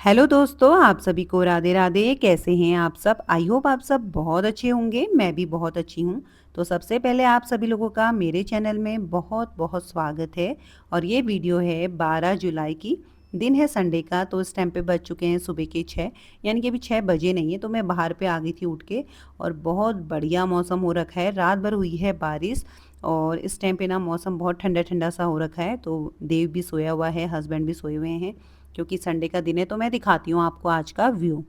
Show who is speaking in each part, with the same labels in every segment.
Speaker 1: Hello दोस्तों, आप सभी को राधे राधे। कैसे हैं आप सब? आई होप आप सब बहुत अच्छे होंगे। मैं भी बहुत अच्छी हूँ। तो सबसे पहले आप सभी लोगों का मेरे चैनल में बहुत बहुत स्वागत है। और ये वीडियो है 12 जुलाई की। दिन है संडे का। तो इस टाइम पे बज चुके हैं सुबह के 6, यानी कि अभी 6 बजे नहीं है। तो मैं बाहर पे आ गई थी उठ के। और बहुत बढ़िया मौसम हो रखा है। रात भर हुई है बारिश। और इस टाइम पे ना मौसम बहुत ठंडा ठंडा सा हो रखा है। तो देव भी सोया हुआ है, हस्बैंड भी सोए हुए हैं, क्योंकि संडे का दिन है। तो मैं दिखाती हूँ आपको आज का व्यू।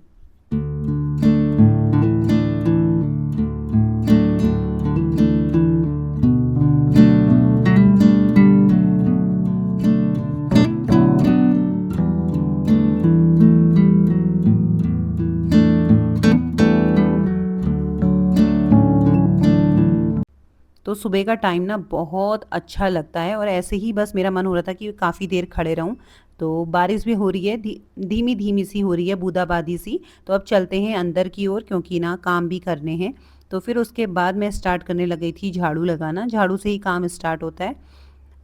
Speaker 1: तो सुबह का टाइम ना बहुत अच्छा लगता है। और ऐसे ही बस मेरा मन हो रहा था कि काफ़ी देर खड़े रहूं। तो बारिश भी हो रही है, धीमी धीमी सी हो रही है, बूंदाबांदी सी। तो अब चलते हैं अंदर की ओर, क्योंकि ना काम भी करने हैं। तो फिर उसके बाद मैं स्टार्ट करने लगी थी झाड़ू लगाना। झाड़ू से ही काम स्टार्ट होता है।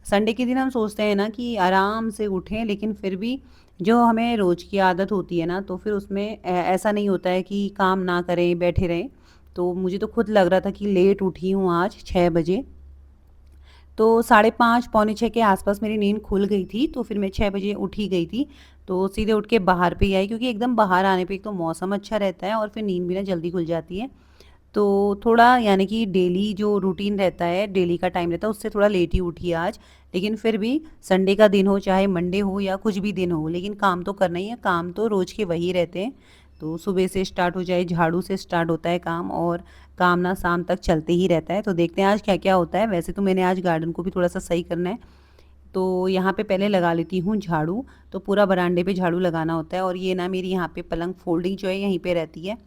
Speaker 1: संडे के दिन हम सोचते हैं ना कि आराम से उठें, लेकिन फिर भी जो हमें रोज़ की आदत होती है ना, तो फिर उसमें ऐसा नहीं होता है कि काम ना करें, बैठे रहें। तो मुझे तो खुद लग रहा था कि लेट उठी हूँ आज 6 बजे। तो 5:30 पौने 6 के आसपास मेरी नींद खुल गई थी। तो फिर मैं 6 बजे उठ ही गई थी। तो सीधे उठ के बाहर पे ही आई, क्योंकि एकदम बाहर आने पे एक तो मौसम अच्छा रहता है और फिर नींद भी ना जल्दी खुल जाती है। तो थोड़ा यानी कि डेली जो रूटीन रहता है, डेली का टाइम रहता है, उससे थोड़ा लेट ही उठी आज। लेकिन फिर भी संडे का दिन हो, चाहे मंडे हो या कुछ भी दिन हो, लेकिन काम तो करना ही है। काम तो रोज़ के वही रहते हैं। तो सुबह से स्टार्ट हो जाए, झाड़ू से स्टार्ट होता है काम, और काम ना शाम तक चलते ही रहता है। तो देखते हैं आज क्या क्या होता है। वैसे तो मैंने आज गार्डन को भी थोड़ा सा सही करना है। तो यहाँ पे पहले लगा लेती हूँ झाड़ू। तो पूरा बरामदे पे झाड़ू लगाना होता है। और ये ना मेरी यहाँ पे पलंग फोल्डिंग जो है यहीं पे रहती है,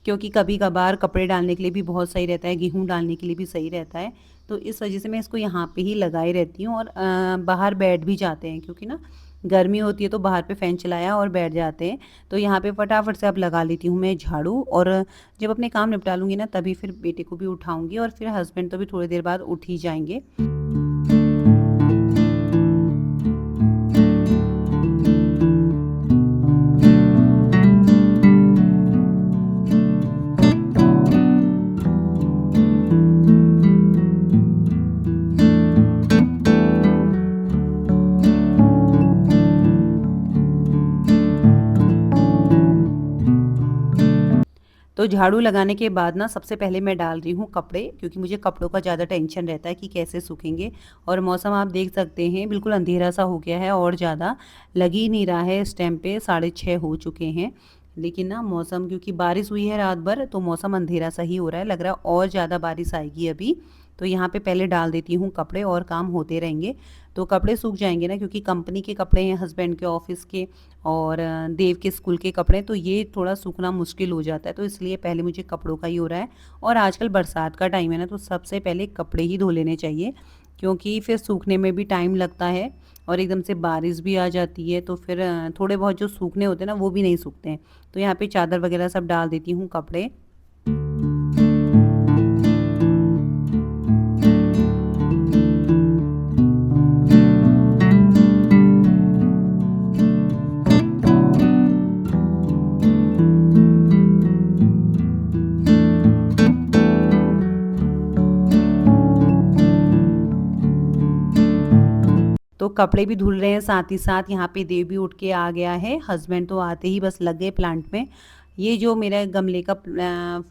Speaker 1: क्योंकि कभी कभार कपड़े डालने के लिए भी बहुत सही रहता है, गेहूँ डालने के लिए भी सही रहता है। तो इस वजह से मैं इसको यहाँ पे ही लगाई रहती हूँ। और बाहर बैठ भी जाते हैं, क्योंकि ना गर्मी होती है तो बाहर पे फ़ैन चलाया और बैठ जाते हैं। तो यहाँ पे फटाफट से अब लगा लेती हूँ मैं झाड़ू। और जब अपने काम निपटा लूँगी ना, तभी फिर बेटे को भी उठाऊँगी, और फिर हस्बैंड तो भी थोड़ी देर बाद उठ ही जाएंगे। तो झाड़ू लगाने के बाद ना सबसे पहले मैं डाल रही हूँ कपड़े, क्योंकि मुझे कपड़ों का ज़्यादा टेंशन रहता है कि कैसे सूखेंगे। और मौसम आप देख सकते हैं, बिल्कुल अंधेरा सा हो गया है, और ज़्यादा लग ही नहीं रहा है। इस टाइम पे 6:30 हो चुके हैं। लेकिन ना मौसम, क्योंकि बारिश हुई है रात भर, तो मौसम अंधेरा सा ही हो रहा है। लग रहा है और ज़्यादा बारिश आएगी अभी। तो यहाँ पे पहले डाल देती हूँ कपड़े, और काम होते रहेंगे। तो कपड़े सूख जाएंगे ना, क्योंकि कंपनी के कपड़े हैं, हस्बैंड के ऑफिस के, और देव के स्कूल के कपड़े। तो ये थोड़ा सूखना मुश्किल हो जाता है। तो इसलिए पहले मुझे कपड़ों का ही हो रहा है। और आजकल बरसात का टाइम है ना, तो सबसे पहले कपड़े ही धो लेने चाहिए, क्योंकि फिर सूखने में भी टाइम लगता है। और एकदम से बारिश भी आ जाती है, तो फिर थोड़े बहुत जो सूखने होते हैं ना, वो भी नहीं सूखते हैं। तो यहाँ पे चादर वगैरह सब डाल देती हूँ कपड़े। तो कपड़े भी धुल रहे हैं, साथ ही साथ यहाँ पे देव भी उठ के आ गया है। हस्बैंड तो आते ही बस लग गए प्लांट में। ये जो मेरा गमले का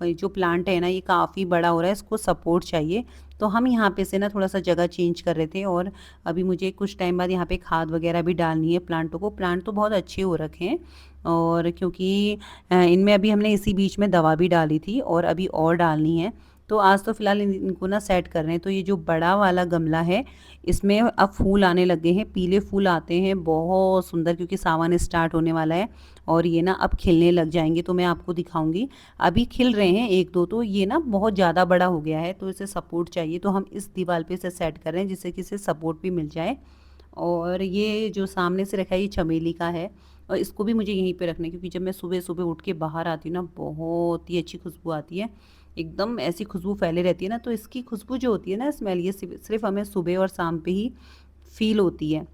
Speaker 1: जो प्लांट है ना, ये काफ़ी बड़ा हो रहा है, इसको सपोर्ट चाहिए। तो हम यहाँ पे से ना थोड़ा सा जगह चेंज कर रहे थे। और अभी मुझे कुछ टाइम बाद यहाँ पे खाद वगैरह भी डालनी है प्लांटों को। प्लांट तो बहुत अच्छे हो रखे हैं। और क्योंकि इनमें अभी हमने इसी बीच में दवा भी डाली थी, और अभी और डालनी है। तो आज तो फिलहाल इनको ना सेट कर रहे हैं। तो ये जो बड़ा वाला गमला है, इसमें अब फूल आने लगे हैं, पीले फूल आते हैं बहुत सुंदर, क्योंकि सावन स्टार्ट होने वाला है। और ये ना अब खिलने लग जाएंगे, तो मैं आपको दिखाऊंगी। अभी खिल रहे हैं एक दो। तो ये ना बहुत ज़्यादा बड़ा हो गया है, तो इसे सपोर्ट चाहिए। तो हम इस दीवार पे इसे सेट कर रहे हैं, जिससे कि इसे सपोर्ट भी मिल जाए। और ये जो सामने से रखा है, ये चमेली का है। और इसको भी मुझे यहीं पे रखना है, क्योंकि जब मैं सुबह सुबह उठ के बाहर आती हूँ ना, बहुत ही अच्छी खुशबू आती है। एकदम ऐसी खुशबू फैले रहती है ना। तो इसकी खुशबू जो होती है ना, स्मेल, ये सिर्फ हमें सुबह और शाम पे ही फील होती है।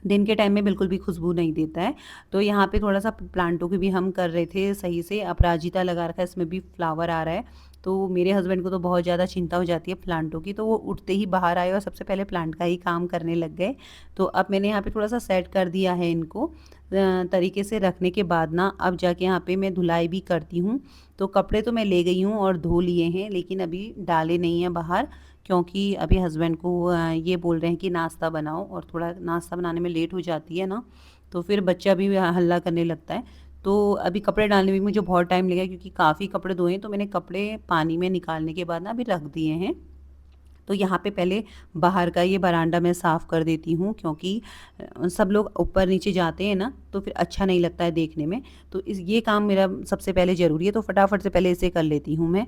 Speaker 1: दिन के टाइम में बिल्कुल भी खुशबू नहीं देता है। तो यहाँ पे थोड़ा-सा प्लांटों की भी हम कर रहे थे सही से, अपराजिता लगा रखा है, इसमें भी फ्लावर आ रहा है। तो मेरे हस्बैंड को तो बहुत ज़्यादा चिंता हो जाती है प्लांटों की, तो वो उठते ही बाहर आए और सबसे पहले प्लांट का ही काम करने लग गए। तो अब मैंने यहाँ पे थोड़ा-सा सेट कर दिया है इनको तरीके से रखने के बाद ना, अब जाके यहाँ पे मैं धुलाई भी करती हूँ। तो कपड़े तो मैं ले गई हूँ और धो लिए हैं, लेकिन अभी डाले नहीं हैं बाहर, क्योंकि अभी हस्बैंड को ये बोल रहे हैं कि नाश्ता बनाओ, और थोड़ा नाश्ता बनाने में लेट हो जाती है ना, तो फिर बच्चा भी हल्ला करने लगता है। तो अभी कपड़े डालने में मुझे बहुत टाइम लगेगा, क्योंकि काफ़ी कपड़े धोए हैं, तो मैंने कपड़े पानी में निकालने के बाद ना अभी रख दिए हैं। तो यहाँ पे पहले बाहर का ये बरामदा मैं साफ़ कर देती हूँ, क्योंकि सब लोग ऊपर नीचे जाते हैं ना, तो फिर अच्छा नहीं लगता है देखने में। तो इस ये काम मेरा सबसे पहले ज़रूरी है, तो फटाफट से पहले इसे कर लेती हूँ मैं।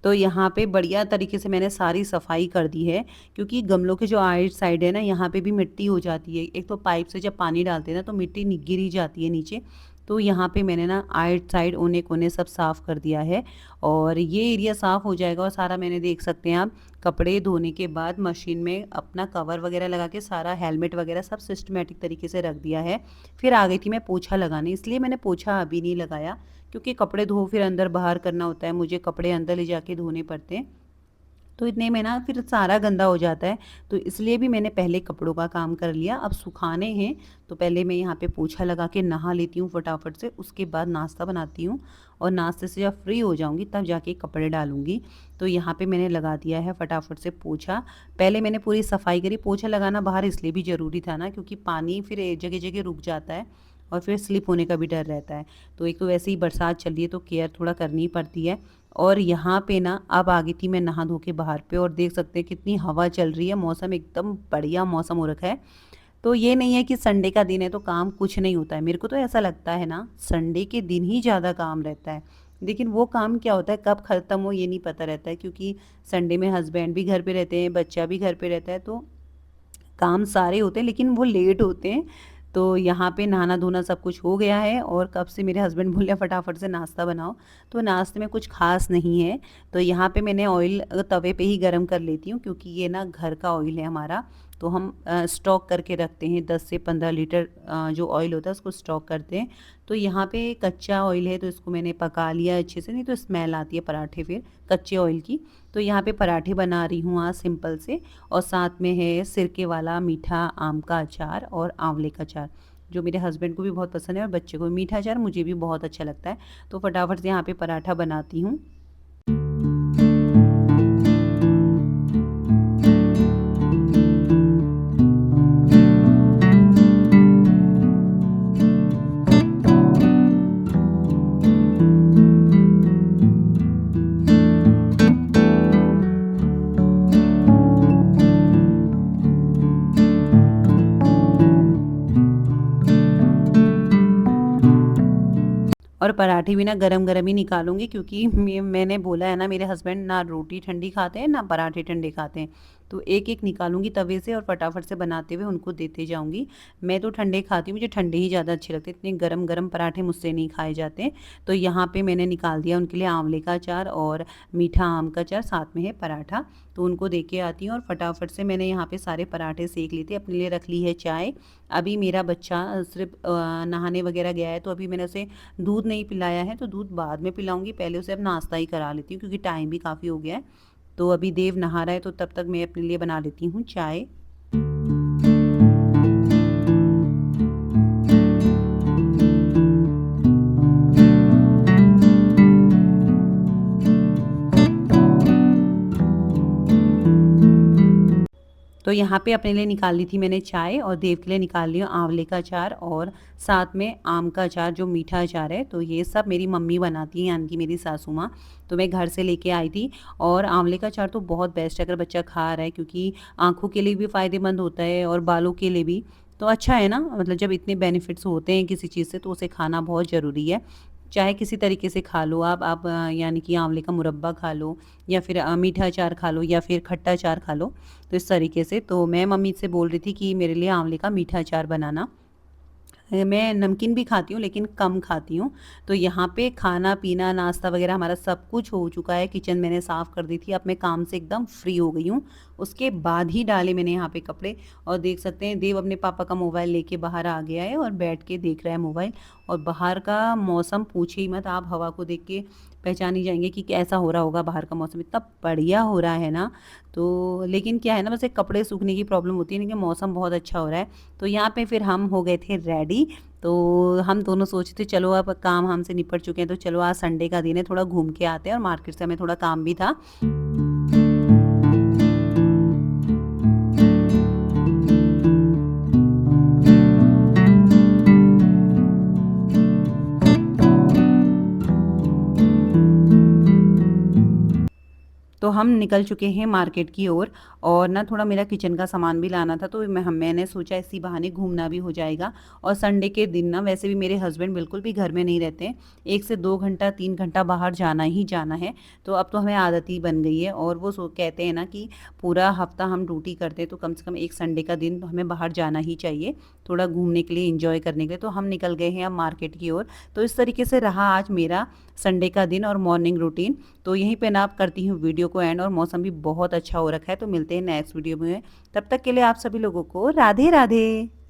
Speaker 1: तो यहाँ पे बढ़िया तरीके से मैंने सारी सफाई कर दी है, क्योंकि गमलों के जो आइट साइड है ना, यहाँ पे भी मिट्टी हो जाती है। एक तो पाइप से जब पानी डालते हैं ना, तो मिट्टी गिर ही जाती है नीचे। तो यहाँ पे मैंने ना आइट साइड ओने कोने सब साफ़ कर दिया है, और ये एरिया साफ़ हो जाएगा। और सारा मैंने, देख सकते हैं आप, कपड़े धोने के बाद मशीन में अपना कवर वगैरह लगा के सारा हेलमेट वगैरह सब सिस्टमेटिक तरीके से रख दिया है। फिर आ गई थी मैं पोछा लगाने, इसलिए मैंने पोछा अभी नहीं लगाया, क्योंकि कपड़े धो फिर अंदर बाहर करना होता है, मुझे कपड़े अंदर ले जाके धोने पड़ते हैं। तो इतने में ना फिर सारा गंदा हो जाता है, तो इसलिए भी मैंने पहले कपड़ों का काम कर लिया। अब सुखाने हैं, तो पहले मैं यहाँ पे पोछा लगा के नहा लेती हूँ फटाफट से, उसके बाद नाश्ता बनाती हूँ, और नाश्ते से जब फ्री हो जाऊँगी तब जाके कपड़े डालूँगी। तो यहाँ पे मैंने लगा दिया है फटाफट से पोछा। पहले मैंने पूरी सफाई करी। पोछा लगाना बाहर इसलिए भी ज़रूरी था ना, क्योंकि पानी फिर जगह जगह रुक जाता है, और फिर स्लिप होने का भी डर रहता है। तो एक तो वैसे ही बरसात चल रही है, तो केयर थोड़ा करनी पड़ती है। और यहाँ पे ना अब आ गई थी मैं नहा धो के बाहर पे, और देख सकते हैं कितनी हवा चल रही है, मौसम एकदम बढ़िया मौसम हो रखा है। तो ये नहीं है कि संडे का दिन है तो काम कुछ नहीं होता है, मेरे को तो ऐसा लगता है ना, संडे के दिन ही ज़्यादा काम रहता है। लेकिन वो काम क्या होता है, कब ख़त्म हो ये नहीं पता रहता है, क्योंकि संडे में हस्बैंड भी घर पे रहते हैं, बच्चा भी घर पे रहता है, तो काम सारे होते हैं, लेकिन वो लेट होते हैं। तो यहाँ पे नहाना धोना सब कुछ हो गया है, और कब से मेरे हस्बैंड बोल रहे हैं फटाफट से नाश्ता बनाओ। तो नाश्ते में कुछ खास नहीं है, तो यहाँ पे मैंने ऑयल तवे पे ही गरम कर लेती हूँ, क्योंकि ये ना घर का ऑयल है हमारा। तो हम स्टॉक करके रखते हैं, 10 से 15 लीटर जो ऑयल होता है उसको स्टॉक करते हैं। तो यहाँ पे कच्चा ऑयल है, तो इसको मैंने पका लिया अच्छे से, नहीं तो स्मेल आती है पराठे फिर कच्चे ऑयल की। तो यहाँ पे पराठे बना रही हूँ आज सिंपल से, और साथ में है सिरके वाला मीठा आम का अचार और आंवले का अचार, जो मेरे हस्बैंड को भी बहुत पसंद है, और बच्चे को भी। मीठा अचार मुझे भी बहुत अच्छा लगता है। तो फटाफट से यहाँ पे पराठा बनाती हूँ। और पराठे भी ना गरम-गरम ही निकालूँगी, क्योंकि मैंने बोला है ना, मेरे हस्बैंड ना रोटी ठंडी खाते हैं ना पराठे ठंडे खाते हैं। तो एक-एक निकालूँगी तवे से, और फटाफट से बनाते हुए उनको देते जाऊँगी। मैं तो ठंडे खाती हूँ, मुझे ठंडे ही ज़्यादा अच्छे लगते हैं, इतने गरम-गरम पराठे मुझसे नहीं खाए जाते। तो यहाँ पे मैंने निकाल दिया उनके लिए आँवले का अचार और मीठा आम का अचार, साथ में है पराठा। तो उनको दे के आती हूँ, और फटाफट से मैंने यहाँ पे सारे पराठे सेंक लिए थे। अपने लिए रख ली है चाय। अभी मेरा बच्चा सिर्फ़ नहाने वगैरह गया है, तो अभी मैंने उसे दूध नहीं पिलाया है, तो दूध बाद में पिलाऊँगी, पहले उसे अब नाश्ता ही करा लेती हूँ, क्योंकि टाइम भी काफ़ी हो गया है। तो अभी देव नहा रहा है, तो तब तक मैं अपने लिए बना लेती हूँ चाय। तो यहाँ पे अपने लिए निकाल ली थी मैंने चाय, और देव के लिए निकाल लिया आंवले का अचार, और साथ में आम का अचार जो मीठा अचार है। तो ये सब मेरी मम्मी बनाती हैं, यानी कि मेरी सासू माँ। तो मैं घर से लेके आई थी। और आंवले का अचार तो बहुत बेस्ट है अगर बच्चा खा रहा है, क्योंकि आँखों के लिए भी फ़ायदेमंद होता है और बालों के लिए भी। तो अच्छा है ना, मतलब जब इतने बेनिफिट्स होते हैं किसी चीज़ से, तो उसे खाना बहुत ज़रूरी है। चाहे किसी तरीके से खा लो आप यानी कि आंवले का मुरब्बा खा लो या फिर मीठा अचार खा लो या फिर खट्टा अचार खा लो। तो इस तरीके से तो मैं मम्मी से बोल रही थी कि मेरे लिए आंवले का मीठा अचार बनाना। मैं नमकीन भी खाती हूँ लेकिन कम खाती हूँ। तो यहाँ पे खाना पीना नाश्ता वगैरह हमारा सब कुछ हो चुका है, किचन मैंने साफ़ कर दी थी, अब मैं काम से एकदम फ्री हो गई हूँ। उसके बाद ही डाले मैंने यहाँ पे कपड़े, और देख सकते हैं देव अपने पापा का मोबाइल लेके बाहर आ गया है और बैठ के देख रहा है मोबाइल। और बाहर का मौसम पूछे ही मत, आप हवा को देख के पहचान ही जाएंगे कि कैसा हो रहा होगा। बाहर का मौसम इतना बढ़िया हो रहा है ना। तो लेकिन क्या है ना, बस एक कपड़े सूखने की प्रॉब्लम होती है, लेकिन मौसम बहुत अच्छा हो रहा है। तो यहाँ पे फिर हम हो गए थे रेडी। तो हम दोनों सोचते चलो अब काम हमसे निपट चुके हैं तो चलो आज संडे का दिन है, थोड़ा घूम के आते हैं, और मार्केट से हमें थोड़ा काम भी था। तो हम निकल चुके हैं मार्केट की ओर, और ना थोड़ा मेरा किचन का सामान भी लाना था, तो मैंने सोचा इसी बहाने घूमना भी हो जाएगा। और संडे के दिन ना वैसे भी मेरे हस्बैंड बिल्कुल भी घर में नहीं रहते हैं, 1 से 2 घंटा 3 घंटा बाहर जाना ही जाना है। तो अब तो हमें आदत ही बन गई है, और वो कहते हैं ना कि पूरा हफ्ता हम ड्यूटी करते हैं तो कम से कम एक संडे का दिन तो हमें बाहर जाना ही चाहिए, थोड़ा घूमने के लिए, इंजॉय करने के लिए। तो हम निकल गए हैं अब मार्केट की ओर। तो इस तरीके से रहा आज मेरा संडे का दिन और मॉर्निंग रूटीन। तो यहीं पे ना आप करती हूँ वीडियो को एंड, और मौसम भी बहुत अच्छा हो रखा है। तो मिलते हैं नेक्स्ट वीडियो में, तब तक के लिए आप सभी लोगों को राधे राधे।